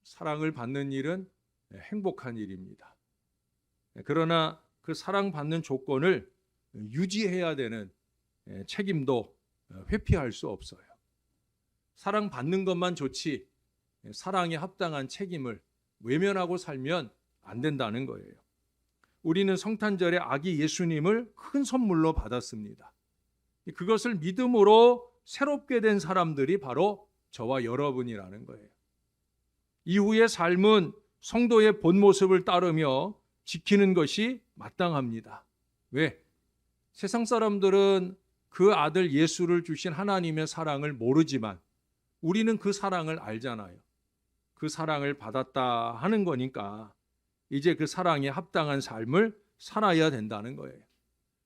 사랑을 받는 일은 행복한 일입니다. 그러나 그 사랑받는 조건을 유지해야 되는 책임도 회피할 수 없어요. 사랑받는 것만 좋지 사랑에 합당한 책임을 외면하고 살면 안 된다는 거예요. 우리는 성탄절에 아기 예수님을 큰 선물로 받았습니다. 그것을 믿음으로 새롭게 된 사람들이 바로 저와 여러분이라는 거예요. 이후의 삶은 성도의 본 모습을 따르며 지키는 것이 마땅합니다. 왜? 세상 사람들은 그 아들 예수를 주신 하나님의 사랑을 모르지만 우리는 그 사랑을 알잖아요. 그 사랑을 받았다 하는 거니까 이제 그 사랑에 합당한 삶을 살아야 된다는 거예요.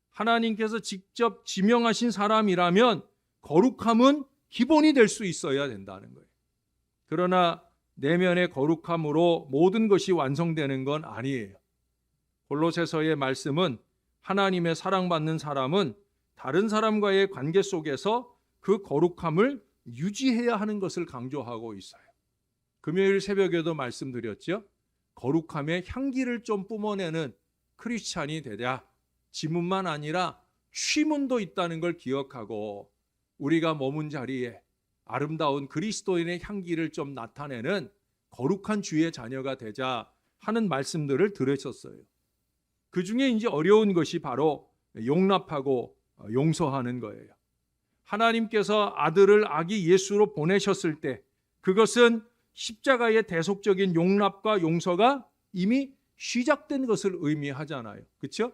하나님께서 직접 지명하신 사람이라면 거룩함은 기본이 될 수 있어야 된다는 거예요. 그러나 내면의 거룩함으로 모든 것이 완성되는 건 아니에요. 골로새서의 말씀은 하나님의 사랑받는 사람은 다른 사람과의 관계 속에서 그 거룩함을 유지해야 하는 것을 강조하고 있어요. 금요일 새벽에도 말씀드렸죠. 거룩함의 향기를 좀 뿜어내는 크리스찬이 되랴 지문만 아니라 취문도 있다는 걸 기억하고 우리가 머문 자리에 아름다운 그리스도인의 향기를 좀 나타내는 거룩한 주의 자녀가 되자 하는 말씀들을 들으셨어요. 그 중에 이제 어려운 것이 바로 용납하고 용서하는 거예요. 하나님께서 아들을 아기 예수로 보내셨을 때 그것은 십자가의 대속적인 용납과 용서가 이미 시작된 것을 의미하잖아요. 그렇죠?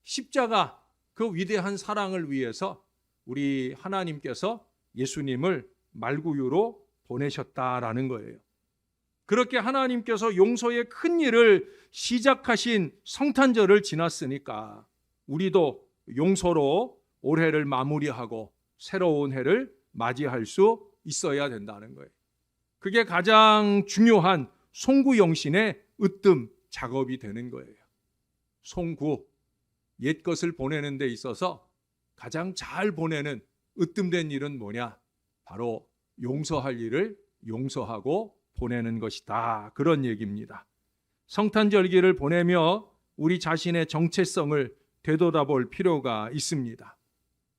십자가 그 위대한 사랑을 위해서 우리 하나님께서 예수님을 말구유로 보내셨다라는 거예요. 그렇게 하나님께서 용서의 큰 일을 시작하신 성탄절을 지났으니까 우리도 용서로 올해를 마무리하고 새로운 해를 맞이할 수 있어야 된다는 거예요. 그게 가장 중요한 송구영신의 으뜸 작업이 되는 거예요. 송구, 옛 것을 보내는 데 있어서 가장 잘 보내는 으뜸된 일은 뭐냐? 바로 용서할 일을 용서하고 보내는 것이다. 그런 얘기입니다. 성탄절기를 보내며 우리 자신의 정체성을 되돌아볼 필요가 있습니다.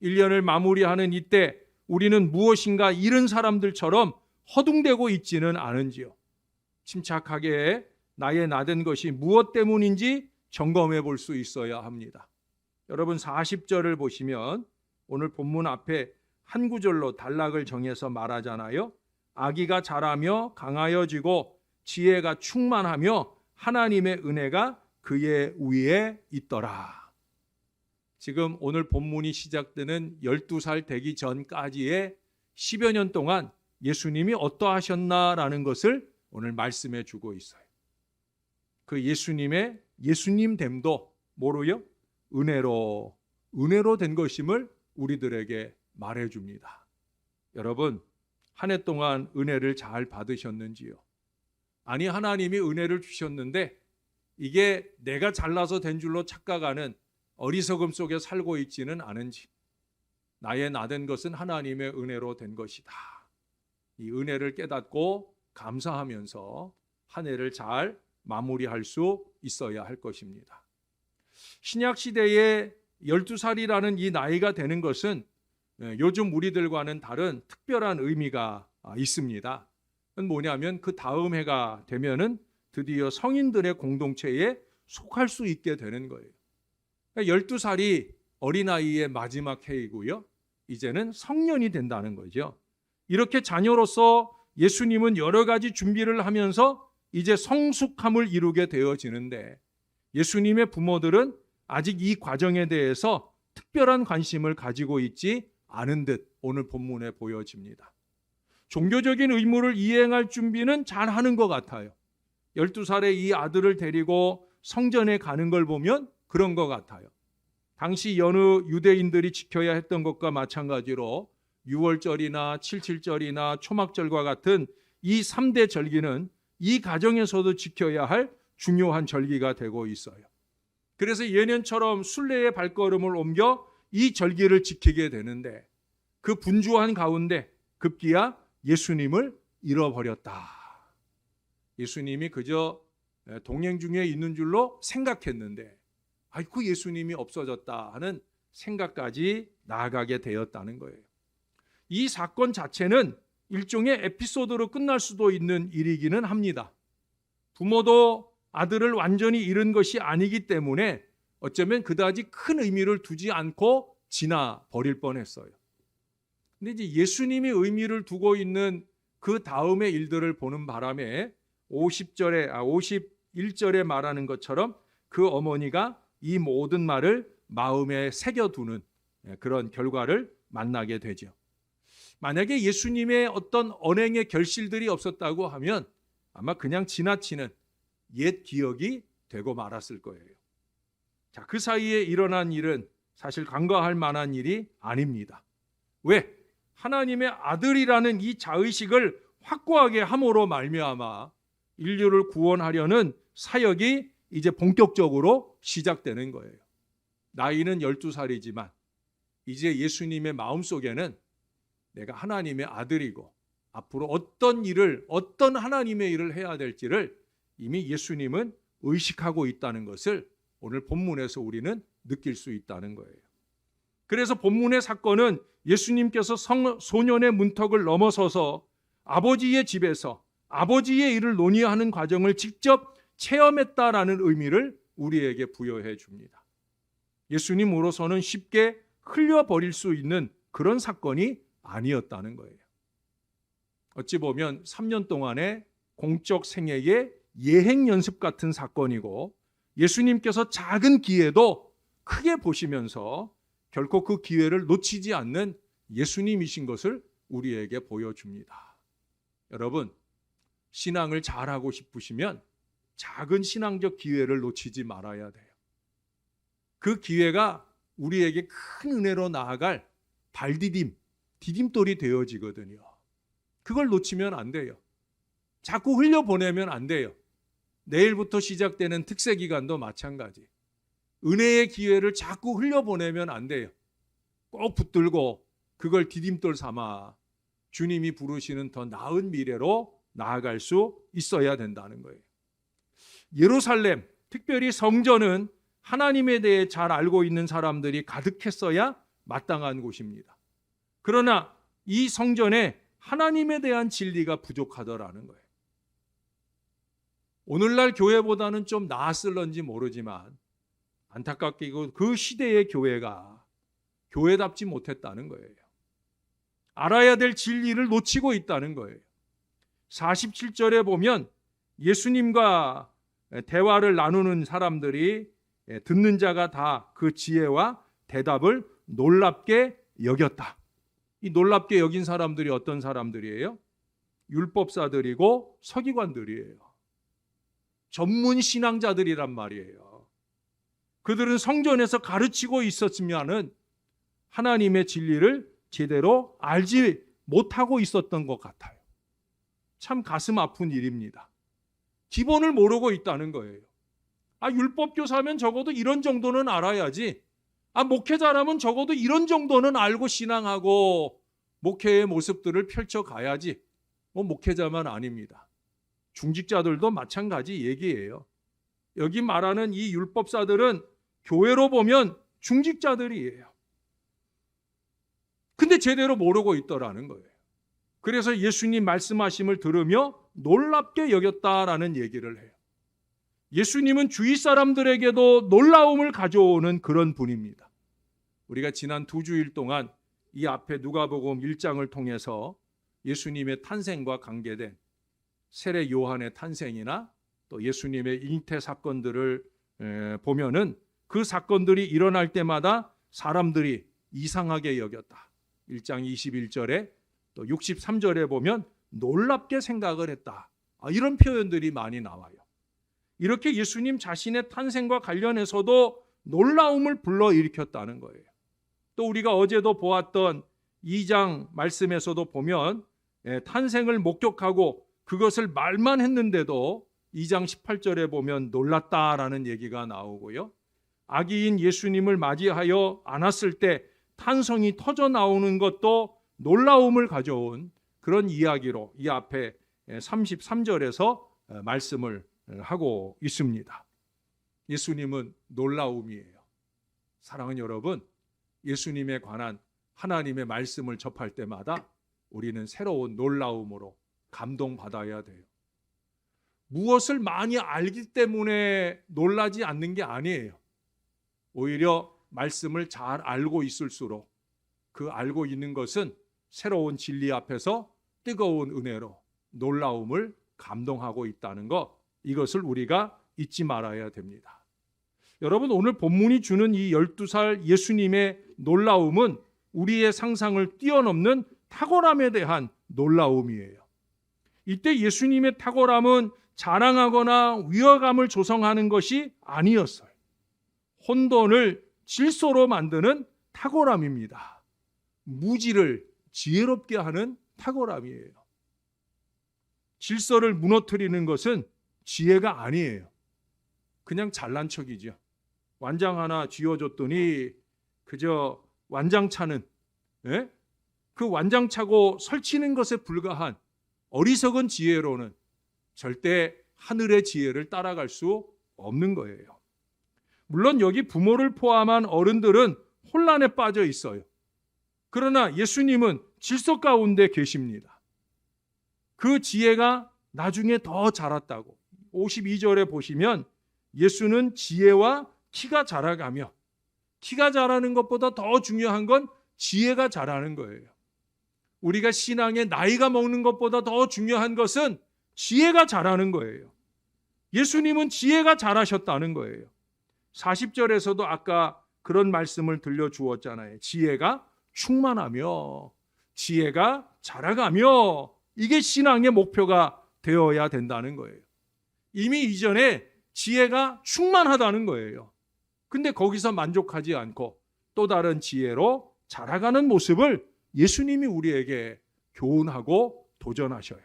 1년을 마무리하는 이때 우리는 무엇인가 잃은 사람들처럼 허둥대고 있지는 않은지요. 침착하게 나의 나된 것이 무엇 때문인지 점검해 볼 수 있어야 합니다. 여러분 40절을 보시면 오늘 본문 앞에 한 구절로 단락을 정해서 말하잖아요. 아기가 자라며 강하여지고 지혜가 충만하며 하나님의 은혜가 그의 위에 있더라. 지금 오늘 본문이 시작되는 12살 되기 전까지의 10여 년 동안 예수님이 어떠하셨나라는 것을 오늘 말씀해 주고 있어요. 그 예수님의 예수님됨도 뭐로요? 은혜로 된 것임을 우리들에게 말해줍니다. 여러분 한 해 동안 은혜를 잘 받으셨는지요? 아니 하나님이 은혜를 주셨는데 이게 내가 잘나서 된 줄로 착각하는 어리석음 속에 살고 있지는 않은지 나의 나된 것은 하나님의 은혜로 된 것이다. 이 은혜를 깨닫고 감사하면서 한 해를 잘 마무리할 수 있어야 할 것입니다. 신약 시대에 12살이라는 이 나이가 되는 것은 요즘 우리들과는 다른 특별한 의미가 있습니다. 뭐냐면 그 다음 해가 되면은 드디어 성인들의 공동체에 속할 수 있게 되는 거예요. 12살이 어린아이의 마지막 해이고요. 이제는 성년이 된다는 거죠. 이렇게 자녀로서 예수님은 여러 가지 준비를 하면서 이제 성숙함을 이루게 되어지는데 예수님의 부모들은 아직 이 과정에 대해서 특별한 관심을 가지고 있지 않은 듯 오늘 본문에 보여집니다. 종교적인 의무를 이행할 준비는 잘 하는 것 같아요. 12살의 이 아들을 데리고 성전에 가는 걸 보면 그런 것 같아요. 당시 여느 유대인들이 지켜야 했던 것과 마찬가지로 6월절이나 77절이나 초막절과 같은 이 3대 절기는 이 가정에서도 지켜야 할 중요한 절기가 되고 있어요. 그래서 예년처럼 순례의 발걸음을 옮겨 이 절기를 지키게 되는데 그 분주한 가운데 급기야 예수님을 잃어버렸다. 예수님이 그저 동행 중에 있는 줄로 생각했는데 아이고 예수님이 없어졌다 하는 생각까지 나아가게 되었다는 거예요. 이 사건 자체는 일종의 에피소드로 끝날 수도 있는 일이기는 합니다. 부모도 아들을 완전히 잃은 것이 아니기 때문에 어쩌면 그다지 큰 의미를 두지 않고 지나 버릴 뻔했어요. 근데 이제 예수님이 의미를 두고 있는 그 다음의 일들을 보는 바람에 51절에 말하는 것처럼 그 어머니가 이 모든 말을 마음에 새겨두는 그런 결과를 만나게 되죠. 만약에 예수님의 어떤 언행의 결실들이 없었다고 하면 아마 그냥 지나치는 옛 기억이 되고 말았을 거예요. 자, 그 사이에 일어난 일은 사실 간과할 만한 일이 아닙니다. 왜? 하나님의 아들이라는 이 자의식을 확고하게 함으로 말미암아 인류를 구원하려는 사역이 이제 본격적으로 시작되는 거예요. 나이는 12살이지만 이제 예수님의 마음속에는 내가 하나님의 아들이고 앞으로 어떤 하나님의 일을 해야 될지를 이미 예수님은 의식하고 있다는 것을 오늘 본문에서 우리는 느낄 수 있다는 거예요. 그래서 본문의 사건은 예수님께서 소년의 문턱을 넘어서서 아버지의 집에서 아버지의 일을 논의하는 과정을 직접 체험했다라는 의미를 우리에게 부여해 줍니다. 예수님으로서는 쉽게 흘려버릴 수 있는 그런 사건이 아니었다는 거예요. 어찌 보면 3년 동안의 공적 생애의 예행 연습 같은 사건이고 예수님께서 작은 기회도 크게 보시면서 결코 그 기회를 놓치지 않는 예수님이신 것을 우리에게 보여줍니다. 여러분, 신앙을 잘하고 싶으시면 작은 신앙적 기회를 놓치지 말아야 돼요. 그 기회가 우리에게 큰 은혜로 나아갈 디딤돌이 되어지거든요. 그걸 놓치면 안 돼요. 자꾸 흘려보내면 안 돼요. 내일부터 시작되는 특세 기간도 마찬가지. 은혜의 기회를 자꾸 흘려보내면 안 돼요. 꼭 붙들고 그걸 디딤돌 삼아 주님이 부르시는 더 나은 미래로 나아갈 수 있어야 된다는 거예요. 예루살렘, 특별히 성전은 하나님에 대해 잘 알고 있는 사람들이 가득했어야 마땅한 곳입니다. 그러나 이 성전에 하나님에 대한 진리가 부족하더라는 거예요. 오늘날 교회보다는 좀 나았을런지 모르지만 안타깝게도 그 시대의 교회가 교회답지 못했다는 거예요. 알아야 될 진리를 놓치고 있다는 거예요. 47절에 보면 예수님과 대화를 나누는 사람들이 듣는 자가 다 그 지혜와 대답을 놀랍게 여겼다. 이 놀랍게 여긴 사람들이 어떤 사람들이에요? 율법사들이고 서기관들이에요. 전문 신앙자들이란 말이에요. 그들은 성전에서 가르치고 있었으면은 하나님의 진리를 제대로 알지 못하고 있었던 것 같아요. 참 가슴 아픈 일입니다. 기본을 모르고 있다는 거예요. 율법교사면 적어도 이런 정도는 알아야지. 목회자라면 적어도 이런 정도는 알고 신앙하고 목회의 모습들을 펼쳐가야지. 목회자만 아닙니다. 중직자들도 마찬가지 얘기예요. 여기 말하는 이 율법사들은 교회로 보면 중직자들이에요. 근데 제대로 모르고 있더라는 거예요. 그래서 예수님 말씀하심을 들으며 놀랍게 여겼다라는 얘기를 해요. 예수님은 주위 사람들에게도 놀라움을 가져오는 그런 분입니다. 우리가 지난 2주일 동안 이 앞에 누가복음 1장을 통해서 예수님의 탄생과 관계된 세례 요한의 탄생이나 또 예수님의 잉태 사건들을 보면은 그 사건들이 일어날 때마다 사람들이 이상하게 여겼다. 1장 21절에 또 63절에 보면 놀랍게 생각을 했다. 이런 표현들이 많이 나와요. 이렇게 예수님 자신의 탄생과 관련해서도 놀라움을 불러일으켰다는 거예요. 또 우리가 어제도 보았던 2장 말씀에서도 보면 탄생을 목격하고 그것을 말만 했는데도 2장 18절에 보면 놀랐다라는 얘기가 나오고요. 아기인 예수님을 맞이하여 안았을 때 탄성이 터져 나오는 것도 놀라움을 가져온 그런 이야기로 이 앞에 33절에서 말씀을 하고 있습니다. 예수님은 놀라움이에요. 사랑하는 여러분, 예수님에 관한 하나님의 말씀을 접할 때마다 우리는 새로운 놀라움으로 감동받아야 돼요. 무엇을 많이 알기 때문에 놀라지 않는 게 아니에요. 오히려 말씀을 잘 알고 있을수록 그 알고 있는 것은 새로운 진리 앞에서 뜨거운 은혜로 놀라움을 감동하고 있다는 것, 이것을 우리가 잊지 말아야 됩니다. 여러분, 오늘 본문이 주는 이 12살 예수님의 놀라움은 우리의 상상을 뛰어넘는 탁월함에 대한 놀라움이에요. 이때 예수님의 탁월함은 자랑하거나 위화감을 조성하는 것이 아니었어요. 혼돈을 질서로 만드는 탁월함입니다. 무지를 지혜롭게 하는 탁월함이에요. 질서를 무너뜨리는 것은 지혜가 아니에요. 그냥 잘난 척이죠. 완장 하나 쥐어줬더니 그저 완장차는, 그 완장차고 설치는 것에 불과한 어리석은 지혜로는 절대 하늘의 지혜를 따라갈 수 없는 거예요. 물론 여기 부모를 포함한 어른들은 혼란에 빠져 있어요. 그러나 예수님은 질서 가운데 계십니다. 그 지혜가 나중에 더 자랐다고 52절에 보시면 예수는 지혜와 키가 자라가며, 키가 자라는 것보다 더 중요한 건 지혜가 자라는 거예요. 우리가 신앙의 나이가 먹는 것보다 더 중요한 것은 지혜가 자라는 거예요. 예수님은 지혜가 자라셨다는 거예요. 40절에서도 아까 그런 말씀을 들려주었잖아요. 지혜가 충만하며 지혜가 자라가며, 이게 신앙의 목표가 되어야 된다는 거예요. 이미 이전에 지혜가 충만하다는 거예요. 근데 거기서 만족하지 않고 또 다른 지혜로 자라가는 모습을 예수님이 우리에게 교훈하고 도전하셔요.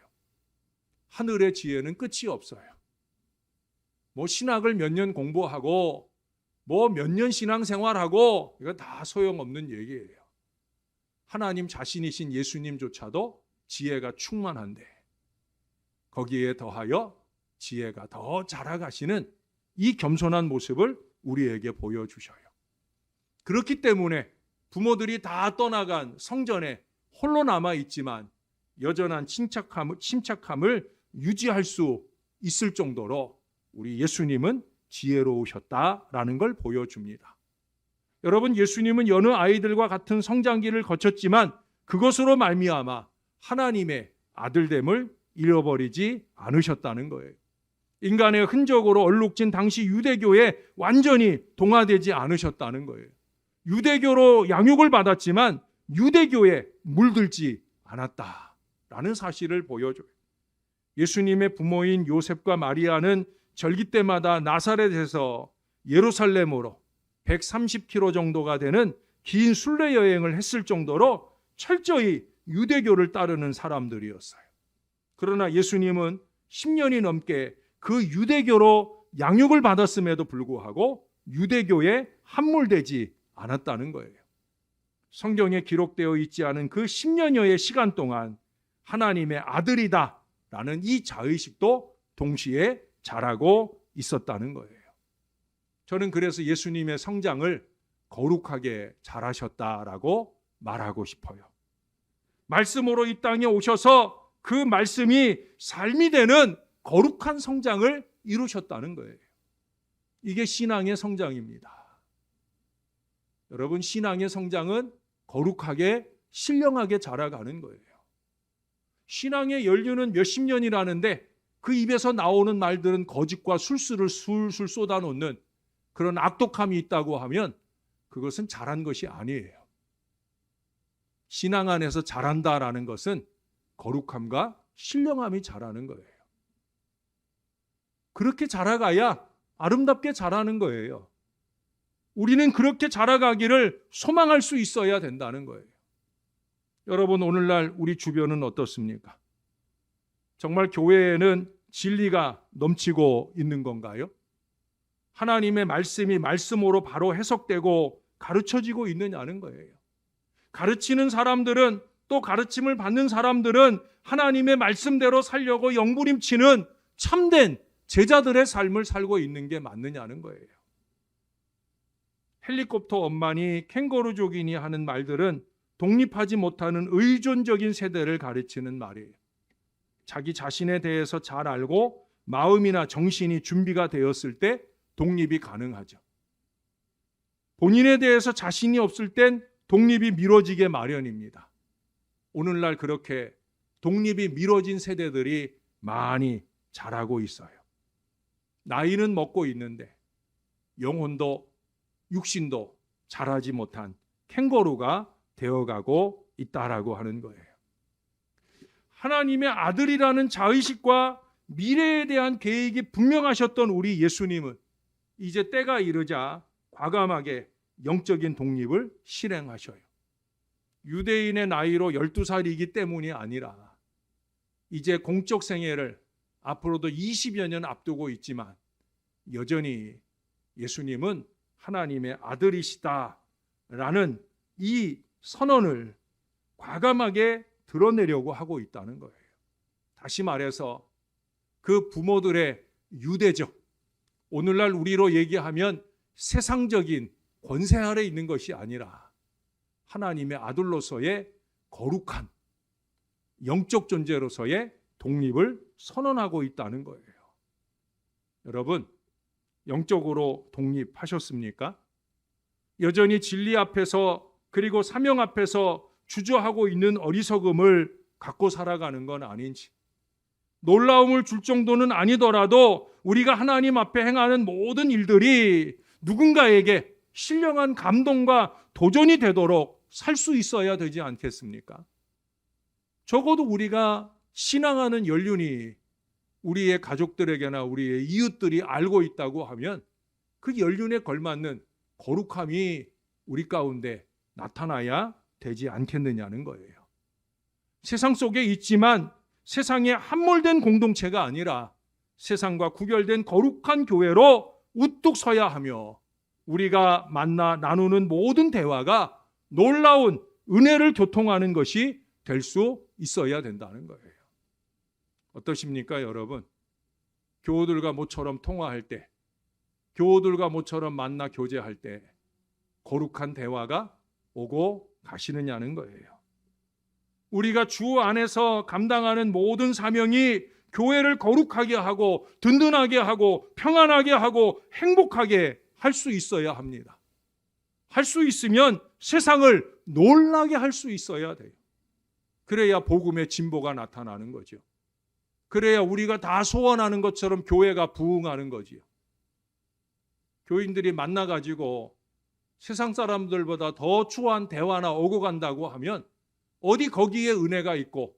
하늘의 지혜는 끝이 없어요. 신학을 몇 년 공부하고 몇 년 신앙생활하고 이거 다 소용없는 얘기예요. 하나님 자신이신 예수님조차도 지혜가 충만한데 거기에 더하여 지혜가 더 자라가시는 이 겸손한 모습을 우리에게 보여주셔요. 그렇기 때문에 부모들이 다 떠나간 성전에 홀로 남아있지만 여전한 침착함을 유지할 수 있을 정도로 우리 예수님은 지혜로우셨다라는 걸 보여줍니다. 여러분, 예수님은 여느 아이들과 같은 성장기를 거쳤지만 그것으로 말미암아 하나님의 아들됨을 잃어버리지 않으셨다는 거예요. 인간의 흔적으로 얼룩진 당시 유대교에 완전히 동화되지 않으셨다는 거예요. 유대교로 양육을 받았지만 유대교에 물들지 않았다라는 사실을 보여줘요. 예수님의 부모인 요셉과 마리아는 절기 때마다 나사렛에서 예루살렘으로 130km 정도가 되는 긴 순례 여행을 했을 정도로 철저히 유대교를 따르는 사람들이었어요. 그러나 예수님은 10년이 넘게 그 유대교로 양육을 받았음에도 불구하고 유대교에 함몰되지 않았다는 거예요. 성경에 기록되어 있지 않은 그 10년여의 시간 동안 하나님의 아들이다 라는 이 자의식도 동시에 자라고 있었다는 거예요. 저는 그래서 예수님의 성장을 거룩하게 자라셨다라고 말하고 싶어요. 말씀으로 이 땅에 오셔서 그 말씀이 삶이 되는 거룩한 성장을 이루셨다는 거예요. 이게 신앙의 성장입니다. 여러분, 신앙의 성장은 거룩하게 신령하게 자라가는 거예요. 신앙의 연륜은 몇십 년이라는데 그 입에서 나오는 말들은 거짓과 술수를 술술 쏟아놓는 그런 악독함이 있다고 하면 그것은 자란 것이 아니에요. 신앙 안에서 자란다라는 것은 거룩함과 신령함이 자라는 거예요. 그렇게 자라가야 아름답게 자라는 거예요. 우리는 그렇게 자라가기를 소망할 수 있어야 된다는 거예요. 여러분, 오늘날 우리 주변은 어떻습니까? 정말 교회에는 진리가 넘치고 있는 건가요? 하나님의 말씀이 말씀으로 바로 해석되고 가르쳐지고 있느냐는 거예요. 가르치는 사람들은, 또 가르침을 받는 사람들은 하나님의 말씀대로 살려고 영부림치는 참된 제자들의 삶을 살고 있는 게 맞느냐는 거예요. 헬리콥터 엄마니 캥거루족이니 하는 말들은 독립하지 못하는 의존적인 세대를 가르치는 말이에요. 자기 자신에 대해서 잘 알고 마음이나 정신이 준비가 되었을 때 독립이 가능하죠. 본인에 대해서 자신이 없을 땐 독립이 미뤄지게 마련입니다. 오늘날 그렇게 독립이 미뤄진 세대들이 많이 자라고 있어요. 나이는 먹고 있는데 영혼도 육신도 자라지 못한 캥거루가 되어가고 있다라고 하는 거예요. 하나님의 아들이라는 자의식과 미래에 대한 계획이 분명하셨던 우리 예수님은 이제 때가 이르자 과감하게 영적인 독립을 실행하셔요. 유대인의 나이로 12살이기 때문이 아니라 이제 공적 생애를 앞으로도 20여 년 앞두고 있지만 여전히 예수님은 하나님의 아들이시다라는 이 선언을 과감하게 드러내려고 하고 있다는 거예요. 다시 말해서 그 부모들의 유대적, 오늘날 우리로 얘기하면 세상적인 권세 아래 있는 것이 아니라 하나님의 아들로서의 거룩한 영적 존재로서의 독립을 선언하고 있다는 거예요. 여러분, 영적으로 독립하셨습니까? 여전히 진리 앞에서 그리고 사명 앞에서 주저하고 있는 어리석음을 갖고 살아가는 건 아닌지, 놀라움을 줄 정도는 아니더라도 우리가 하나님 앞에 행하는 모든 일들이 누군가에게 신령한 감동과 도전이 되도록 살 수 있어야 되지 않겠습니까? 적어도 우리가 신앙하는 연륜이 우리의 가족들에게나 우리의 이웃들이 알고 있다고 하면 그 연륜에 걸맞는 거룩함이 우리 가운데 나타나야 되지 않겠느냐는 거예요. 세상 속에 있지만 세상에 함몰된 공동체가 아니라 세상과 구별된 거룩한 교회로 우뚝 서야 하며 우리가 만나 나누는 모든 대화가 놀라운 은혜를 교통하는 것이 될 수 있어야 된다는 거예요. 어떠십니까, 여러분? 교우들과 모처럼 통화할 때, 교우들과 모처럼 만나 교제할 때 거룩한 대화가 오고 가시느냐는 거예요. 우리가 주 안에서 감당하는 모든 사명이 교회를 거룩하게 하고 든든하게 하고 평안하게 하고 행복하게 할 수 있어야 합니다. 할 수 있으면 세상을 놀라게 할 수 있어야 돼요. 그래야 복음의 진보가 나타나는 거죠. 그래야 우리가 다 소원하는 것처럼 교회가 부흥하는 거지요. 교인들이 만나가지고 세상 사람들보다 더 추한 대화나 오고 간다고 하면 어디 거기에 은혜가 있고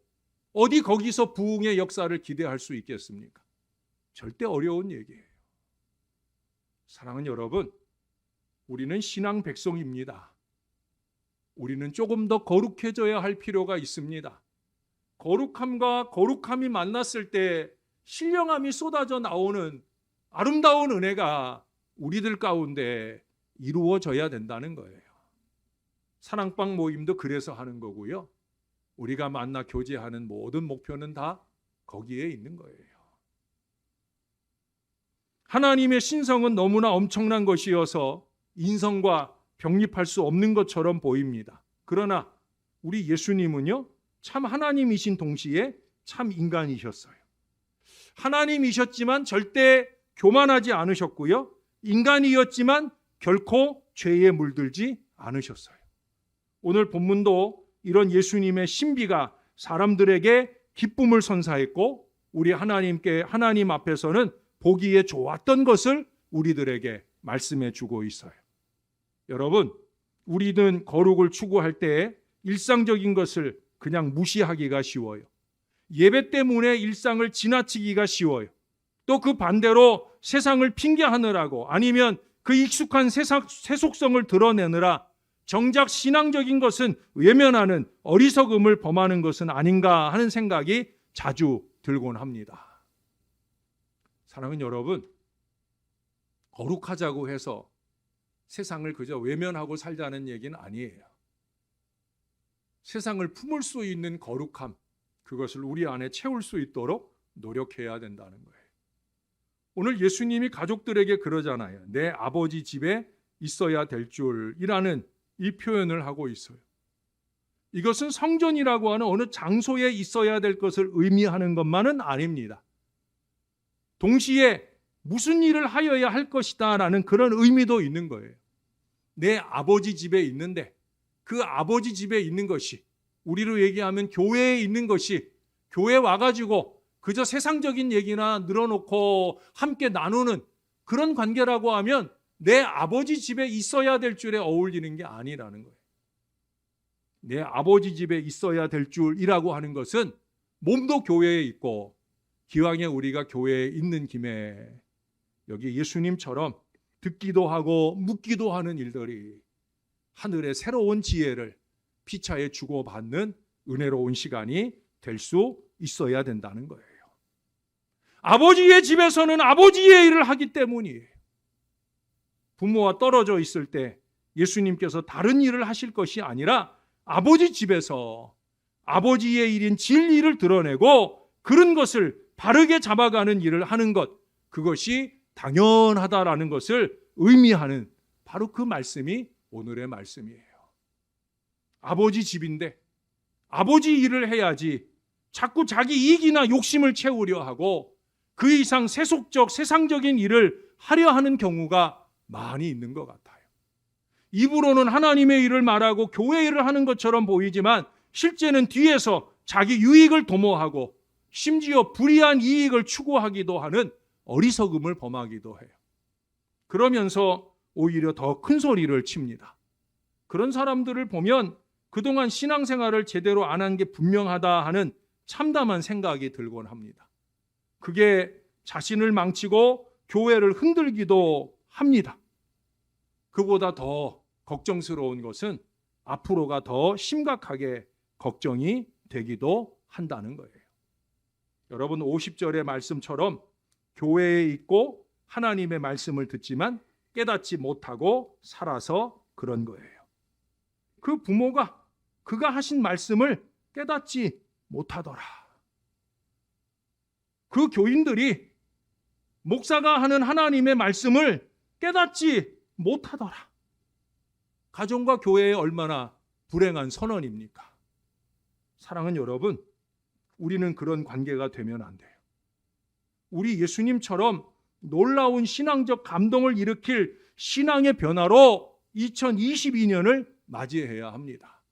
어디 거기서 부흥의 역사를 기대할 수 있겠습니까? 절대 어려운 얘기예요. 사랑하는 여러분, 우리는 신앙 백성입니다. 우리는 조금 더 거룩해져야 할 필요가 있습니다. 거룩함과 거룩함이 만났을 때 신령함이 쏟아져 나오는 아름다운 은혜가 우리들 가운데 이루어져야 된다는 거예요. 사랑방 모임도 그래서 하는 거고요. 우리가 만나 교제하는 모든 목표는 다 거기에 있는 거예요. 하나님의 신성은 너무나 엄청난 것이어서 인성과 병립할 수 없는 것처럼 보입니다. 그러나 우리 예수님은요, 참 하나님이신 동시에 참 인간이셨어요. 하나님이셨지만 절대 교만하지 않으셨고요. 인간이었지만 결코 죄에 물들지 않으셨어요. 오늘 본문도 이런 예수님의 신비가 사람들에게 기쁨을 선사했고 우리 하나님 앞에서는 보기에 좋았던 것을 우리들에게 말씀해 주고 있어요. 여러분, 우리는 거룩을 추구할 때 일상적인 것을 그냥 무시하기가 쉬워요. 예배 때문에 일상을 지나치기가 쉬워요. 또 그 반대로 세상을 핑계하느라고 아니면 그 익숙한 세속성을 드러내느라 정작 신앙적인 것은 외면하는 어리석음을 범하는 것은 아닌가 하는 생각이 자주 들곤 합니다. 사랑하는 여러분, 거룩하자고 해서 세상을 그저 외면하고 살자는 얘기는 아니에요. 세상을 품을 수 있는 거룩함, 그것을 우리 안에 채울 수 있도록 노력해야 된다는 거예요. 오늘 예수님이 가족들에게 그러잖아요. 내 아버지 집에 있어야 될 줄이라는 이 표현을 하고 있어요. 이것은 성전이라고 하는 어느 장소에 있어야 될 것을 의미하는 것만은 아닙니다. 동시에 무슨 일을 하여야 할 것이다 라는 그런 의미도 있는 거예요. 내 아버지 집에 있는데 그 아버지 집에 있는 것이, 우리로 얘기하면 교회에 있는 것이, 교회 와가지고 그저 세상적인 얘기나 늘어놓고 함께 나누는 그런 관계라고 하면 내 아버지 집에 있어야 될 줄에 어울리는 게 아니라는 거예요. 내 아버지 집에 있어야 될 줄이라고 하는 것은 몸도 교회에 있고, 기왕에 우리가 교회에 있는 김에 여기 예수님처럼 듣기도 하고 묻기도 하는 일들이 하늘의 새로운 지혜를 피차에 주고받는 은혜로운 시간이 될 수 있어야 된다는 거예요. 아버지의 집에서는 아버지의 일을 하기 때문이에요. 부모와 떨어져 있을 때 예수님께서 다른 일을 하실 것이 아니라 아버지 집에서 아버지의 일인 진리를 드러내고 그런 것을 바르게 잡아가는 일을 하는 것, 그것이 당연하다라는 것을 의미하는 바로 그 말씀이 오늘의 말씀이에요. 아버지 집인데 아버지 일을 해야지 자꾸 자기 이익이나 욕심을 채우려 하고 그 이상 세속적 세상적인 일을 하려 하는 경우가 많이 있는 것 같아요. 입으로는 하나님의 일을 말하고 교회 일을 하는 것처럼 보이지만 실제는 뒤에서 자기 유익을 도모하고 심지어 불이한 이익을 추구하기도 하는 어리석음을 범하기도 해요. 그러면서 오히려 더 큰 소리를 칩니다. 그런 사람들을 보면 그동안 신앙생활을 제대로 안 한 게 분명하다 하는 참담한 생각이 들곤 합니다. 그게 자신을 망치고 교회를 흔들기도 합니다. 그보다 더 걱정스러운 것은 앞으로가 더 심각하게 걱정이 되기도 한다는 거예요. 여러분, 50절의 말씀처럼 교회에 있고 하나님의 말씀을 듣지만 깨닫지 못하고 살아서 그런 거예요. 그 부모가 그가 하신 말씀을 깨닫지 못하더라. 그 교인들이 목사가 하는 하나님의 말씀을 깨닫지 못하더라. 가정과 교회에 얼마나 불행한 선언입니까? 사랑하는 여러분, 우리는 그런 관계가 되면 안 돼요. 우리 예수님처럼 놀라운 신앙적 감동을 일으킬 신앙의 변화로 2022년을 맞이해야 합니다.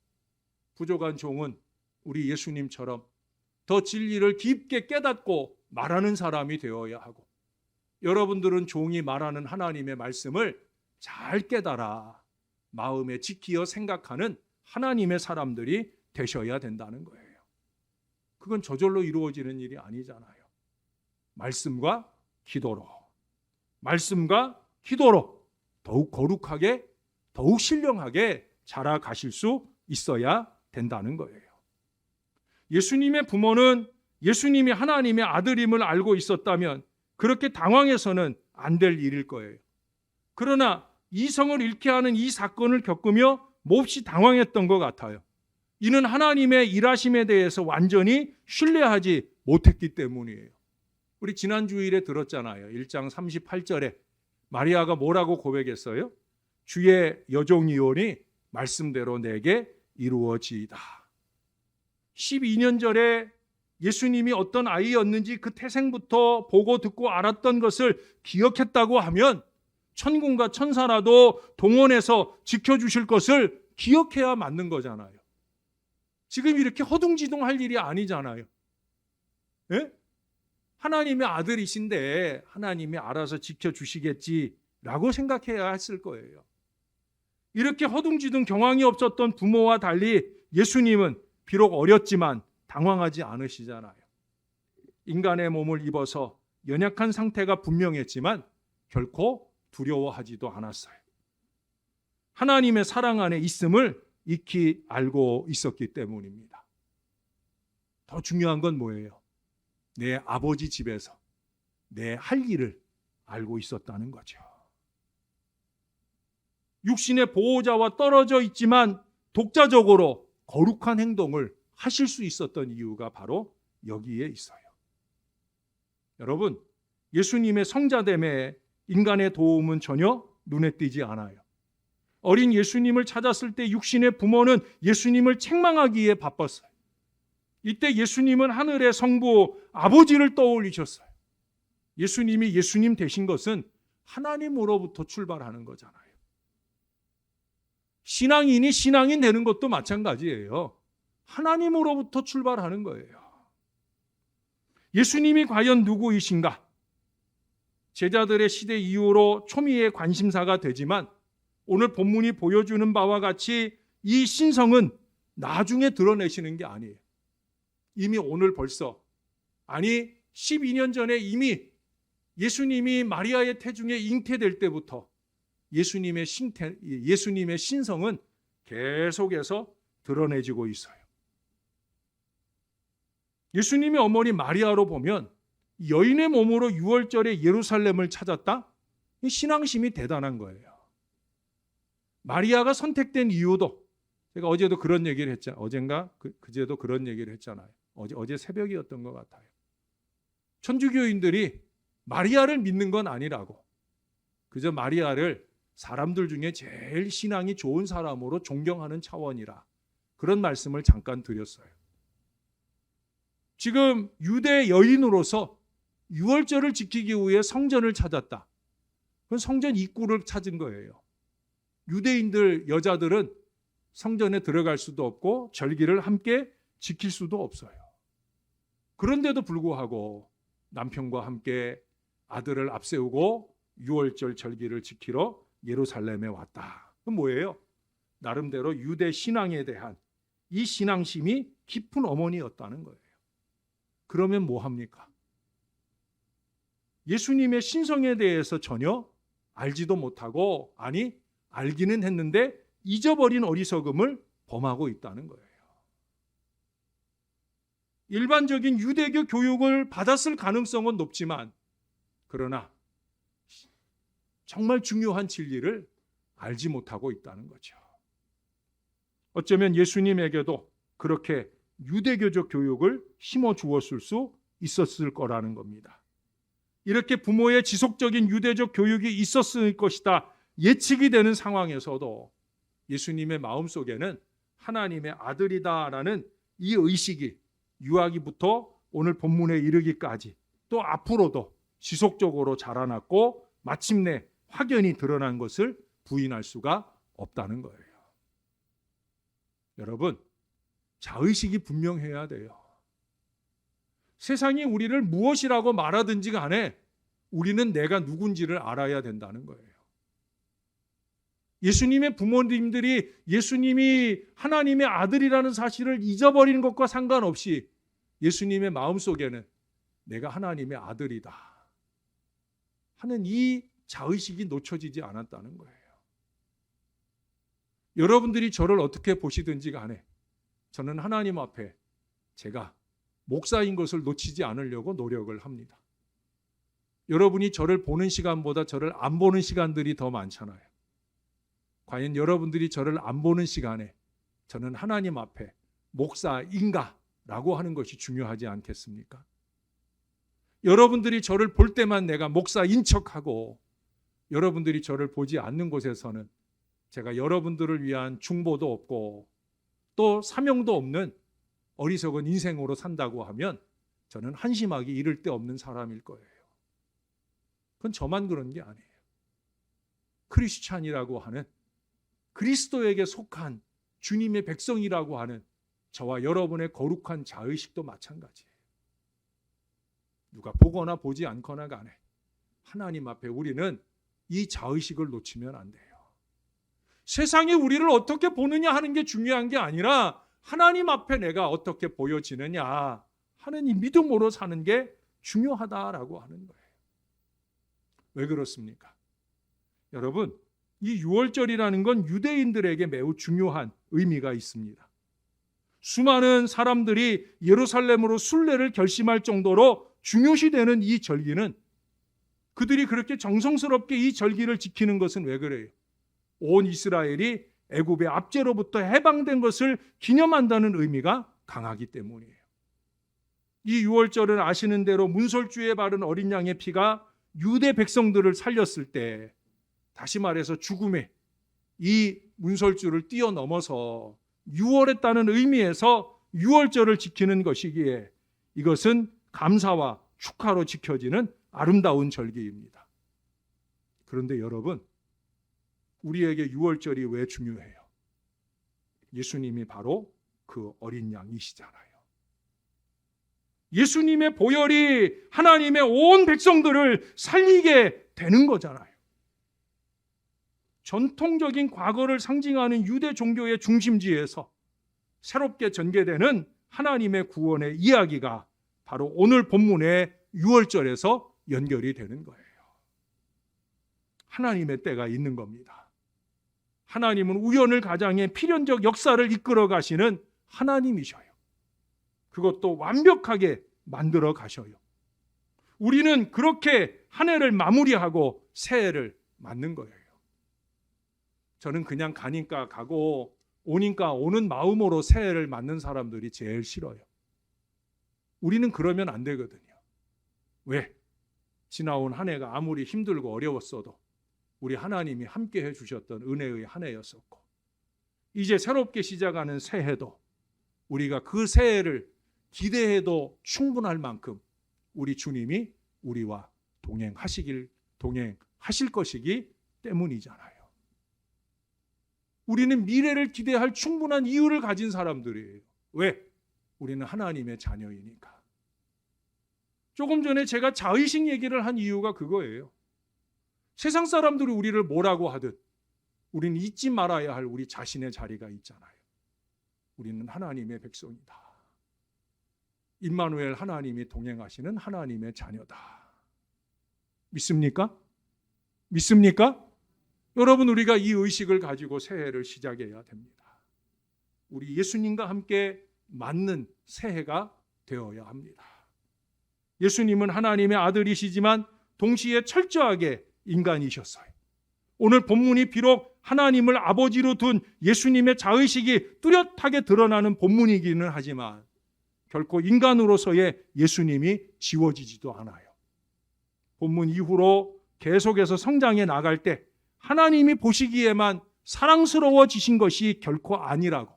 부족한 종은 우리 예수님처럼 더 진리를 깊게 깨닫고 말하는 사람이 되어야 하고, 여러분들은 종이 말하는 하나님의 말씀을 잘 깨달아 마음에 지키어 생각하는 하나님의 사람들이 되셔야 된다는 거예요. 그건 저절로 이루어지는 일이 아니잖아요. 말씀과 기도로, 말씀과 기도로 더욱 거룩하게, 더욱 신령하게 자라가실 수 있어야 된다는 거예요. 예수님의 부모는 예수님이 하나님의 아들임을 알고 있었다면 그렇게 당황해서는 안 될 일일 거예요. 그러나 이성을 잃게 하는 이 사건을 겪으며 몹시 당황했던 것 같아요. 이는 하나님의 일하심에 대해서 완전히 신뢰하지 못했기 때문이에요. 우리 지난 주일에 들었잖아요. 1장 38절에 마리아가 뭐라고 고백했어요? 주의 여종이오니 말씀대로 내게 이루어지이다. 12년 전에 예수님이 어떤 아이였는지 그 태생부터 보고 듣고 알았던 것을 기억했다고 하면 천군과 천사라도 동원해서 지켜주실 것을 기억해야 맞는 거잖아요. 지금 이렇게 허둥지둥할 일이 아니잖아요. 예? 하나님의 아들이신데 하나님이 알아서 지켜주시겠지라고 생각해야 했을 거예요. 이렇게 허둥지둥 경황이 없었던 부모와 달리 예수님은 비록 어렸지만 당황하지 않으시잖아요. 인간의 몸을 입어서 연약한 상태가 분명했지만 결코 두려워하지도 않았어요. 하나님의 사랑 안에 있음을 익히 알고 있었기 때문입니다. 더 중요한 건 뭐예요? 내 아버지 집에서 내 할 일을 알고 있었다는 거죠. 육신의 보호자와 떨어져 있지만 독자적으로 거룩한 행동을 하실 수 있었던 이유가 바로 여기에 있어요. 여러분, 예수님의 성자됨에 인간의 도움은 전혀 눈에 띄지 않아요. 어린 예수님을 찾았을 때 육신의 부모는 예수님을 책망하기에 바빴어요. 이때 예수님은 하늘의 성부 아버지를 떠올리셨어요. 예수님이 예수님 되신 것은 하나님으로부터 출발하는 거잖아요. 신앙인이 신앙인 되는 것도 마찬가지예요. 하나님으로부터 출발하는 거예요. 예수님이 과연 누구이신가? 제자들의 시대 이후로 초미의 관심사가 되지만 오늘 본문이 보여주는 바와 같이 이 신성은 나중에 드러내시는 게 아니에요. 이미 오늘 벌써, 아니 12년 전에 이미 예수님이 마리아의 태중에 잉태될 때부터 예수님의 신성은 계속해서 드러내지고 있어요. 예수님의 어머니 마리아로 보면 여인의 몸으로 6월절에 예루살렘을 찾았다? 이 신앙심이 대단한 거예요. 마리아가 선택된 이유도 제가 어제도 그런 얘기를 했잖아요. 어젠가 그제도 그런 얘기를 했잖아요. 어제 새벽이었던 것 같아요. 천주교인들이 마리아를 믿는 건 아니라고, 그저 마리아를 사람들 중에 제일 신앙이 좋은 사람으로 존경하는 차원이라 그런 말씀을 잠깐 드렸어요. 지금 유대 여인으로서 6월절을 지키기 위해 성전을 찾았다. 그건 성전 입구를 찾은 거예요. 유대인들 여자들은 성전에 들어갈 수도 없고 절기를 함께 지킬 수도 없어요. 그런데도 불구하고 남편과 함께 아들을 앞세우고 6월절 절기를 지키러 예루살렘에 왔다. 그건 뭐예요? 나름대로 유대 신앙에 대한 이 신앙심이 깊은 어머니였다는 거예요. 그러면 뭐 합니까? 예수님의 신성에 대해서 전혀 알지도 못하고, 아니 알기는 했는데 잊어버린 어리석음을 범하고 있다는 거예요. 일반적인 유대교 교육을 받았을 가능성은 높지만, 그러나 정말 중요한 진리를 알지 못하고 있다는 거죠. 어쩌면 예수님에게도 그렇게 유대교적 교육을 심어 주었을 수 있었을 거라는 겁니다. 이렇게 부모의 지속적인 유대적 교육이 있었을 것이다 예측이 되는 상황에서도 예수님의 마음속에는 하나님의 아들이다라는 이 의식이 유아기부터 오늘 본문에 이르기까지 또 앞으로도 지속적으로 자라났고 마침내 확연히 드러난 것을 부인할 수가 없다는 거예요. 여러분, 자의식이 분명해야 돼요. 세상이 우리를 무엇이라고 말하든지 간에 우리는 내가 누군지를 알아야 된다는 거예요. 예수님의 부모님들이 예수님이 하나님의 아들이라는 사실을 잊어버리는 것과 상관없이 예수님의 마음속에는 내가 하나님의 아들이다 하는 이 자의식이 놓쳐지지 않았다는 거예요. 여러분들이 저를 어떻게 보시든지 간에 저는 하나님 앞에 제가 목사인 것을 놓치지 않으려고 노력을 합니다. 여러분이 저를 보는 시간보다 저를 안 보는 시간들이 더 많잖아요. 과연 여러분들이 저를 안 보는 시간에 저는 하나님 앞에 목사인가? 라고 하는 것이 중요하지 않겠습니까? 여러분들이 저를 볼 때만 내가 목사인 척하고 여러분들이 저를 보지 않는 곳에서는 제가 여러분들을 위한 중보도 없고 또 사명도 없는 어리석은 인생으로 산다고 하면 저는 한심하기 이를 데 없는 사람일 거예요. 그건 저만 그런 게 아니에요. 크리스찬이라고 하는 그리스도에게 속한 주님의 백성이라고 하는 저와 여러분의 거룩한 자의식도 마찬가지예요. 누가 보거나 보지 않거나 간에 하나님 앞에 우리는 이 자의식을 놓치면 안 돼요. 세상이 우리를 어떻게 보느냐 하는 게 중요한 게 아니라 하나님 앞에 내가 어떻게 보여지느냐 하는 이 믿음으로 사는 게 중요하다라고 하는 거예요. 왜 그렇습니까? 여러분, 이 6월절이라는 건 유대인들에게 매우 중요한 의미가 있습니다. 수많은 사람들이 예루살렘으로 순례를 결심할 정도로 중요시되는 이 절기는 그들이 그렇게 정성스럽게 이 절기를 지키는 것은 왜 그래요? 온 이스라엘이 애굽의 압제로부터 해방된 것을 기념한다는 의미가 강하기 때문이에요. 이 유월절은 아시는 대로 문설주에 바른 어린 양의 피가 유대 백성들을 살렸을 때, 다시 말해서 죽음의 이 문설주를 뛰어넘어서 유월했다는 의미에서 유월절을 지키는 것이기에 이것은 감사와 축하로 지켜지는 아름다운 절기입니다. 그런데 여러분, 우리에게 유월절이 왜 중요해요? 예수님이 바로 그 어린 양이시잖아요. 예수님의 보혈이 하나님의 온 백성들을 살리게 되는 거잖아요. 전통적인 과거를 상징하는 유대 종교의 중심지에서 새롭게 전개되는 하나님의 구원의 이야기가 바로 오늘 본문의 유월절에서 연결이 되는 거예요. 하나님의 때가 있는 겁니다. 하나님은 우연을 가장해 필연적 역사를 이끌어 가시는 하나님이셔요. 그것도 완벽하게 만들어 가셔요. 우리는 그렇게 한 해를 마무리하고 새해를 맞는 거예요. 저는 그냥 가니까 가고 오니까 오는 마음으로 새해를 맞는 사람들이 제일 싫어요. 우리는 그러면 안 되거든요. 왜? 지나온 한 해가 아무리 힘들고 어려웠어도 우리 하나님이 함께 해주셨던 은혜의 한 해였었고, 이제 새롭게 시작하는 새해도 우리가 그 새해를 기대해도 충분할 만큼 우리 주님이 우리와 동행하실 것이기 때문이잖아요. 우리는 미래를 기대할 충분한 이유를 가진 사람들이에요. 왜? 우리는 하나님의 자녀이니까. 조금 전에 제가 자의식 얘기를 한 이유가 그거예요. 세상 사람들이 우리를 뭐라고 하든 우리는 잊지 말아야 할 우리 자신의 자리가 있잖아요. 우리는 하나님의 백성이다. 임마누엘, 하나님이 동행하시는 하나님의 자녀다. 믿습니까? 믿습니까? 여러분, 우리가 이 의식을 가지고 새해를 시작해야 됩니다. 우리 예수님과 함께 맞는 새해가 되어야 합니다. 예수님은 하나님의 아들이시지만 동시에 철저하게 인간이셨어요. 오늘 본문이 비록 하나님을 아버지로 둔 예수님의 자의식이 뚜렷하게 드러나는 본문이기는 하지만 결코 인간으로서의 예수님이 지워지지도 않아요. 본문 이후로 계속해서 성장해 나갈 때 하나님이 보시기에만 사랑스러워지신 것이 결코 아니라고,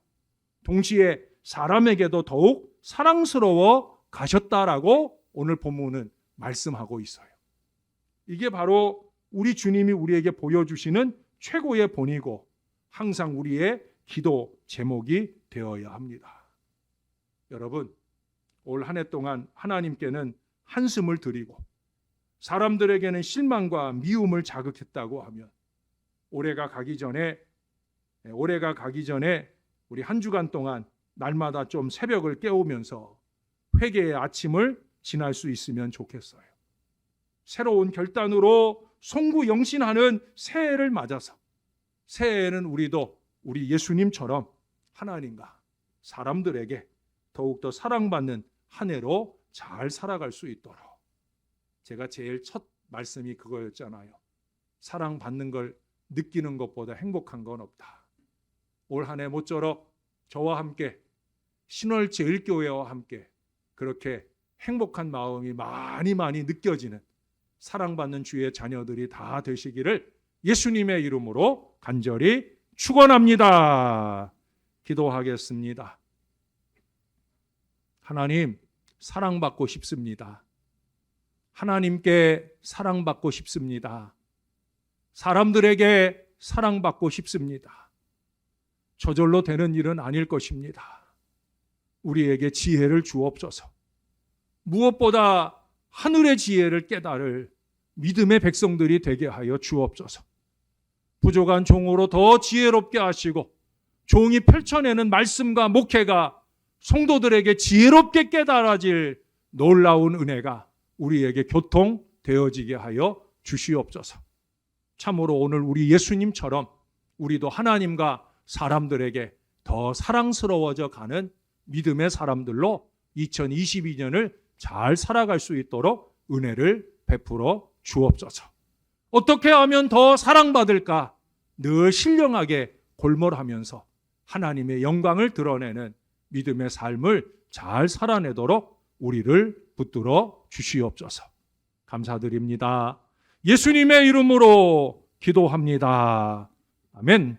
동시에 사람에게도 더욱 사랑스러워 가셨다라고 오늘 본문은 말씀하고 있어요. 이게 바로 우리 주님이 우리에게 보여주시는 최고의 본이고 항상 우리의 기도 제목이 되어야 합니다. 여러분, 올 한 해 동안 하나님께는 한숨을 드리고 사람들에게는 실망과 미움을 자극했다고 하면 올해가 가기 전에 우리 한 주간 동안 날마다 좀 새벽을 깨우면서 회개의 아침을 지날 수 있으면 좋겠어요. 새로운 결단으로 송구영신하는 새해를 맞아서 새해에는 우리도 우리 예수님처럼 하나님과 사람들에게 더욱더 사랑받는 한 해로 잘 살아갈 수 있도록, 제가 제일 첫 말씀이 그거였잖아요. 사랑받는 걸 느끼는 것보다 행복한 건 없다. 올 한 해 모쪼록 저와 함께 신월제일교회와 함께 그렇게 행복한 마음이 많이 느껴지는 사랑받는 주의 자녀들이 다 되시기를 예수님의 이름으로 간절히 축원합니다. 기도하겠습니다. 하나님, 사랑받고 싶습니다. 하나님께 사랑받고 싶습니다. 사람들에게 사랑받고 싶습니다. 저절로 되는 일은 아닐 것입니다. 우리에게 지혜를 주옵소서. 무엇보다 하늘의 지혜를 깨달을 믿음의 백성들이 되게 하여 주옵소서. 부족한 종으로 더 지혜롭게 하시고 종이 펼쳐내는 말씀과 목회가 성도들에게 지혜롭게 깨달아질 놀라운 은혜가 우리에게 교통되어지게 하여 주시옵소서. 참으로 오늘 우리 예수님처럼 우리도 하나님과 사람들에게 더 사랑스러워져 가는 믿음의 사람들로 2022년을 잘 살아갈 수 있도록 은혜를 베풀어 주옵소서. 어떻게 하면 더 사랑받을까? 늘 신령하게 골몰하면서 하나님의 영광을 드러내는 믿음의 삶을 잘 살아내도록 우리를 붙들어 주시옵소서. 감사드립니다. 예수님의 이름으로 기도합니다. 아멘.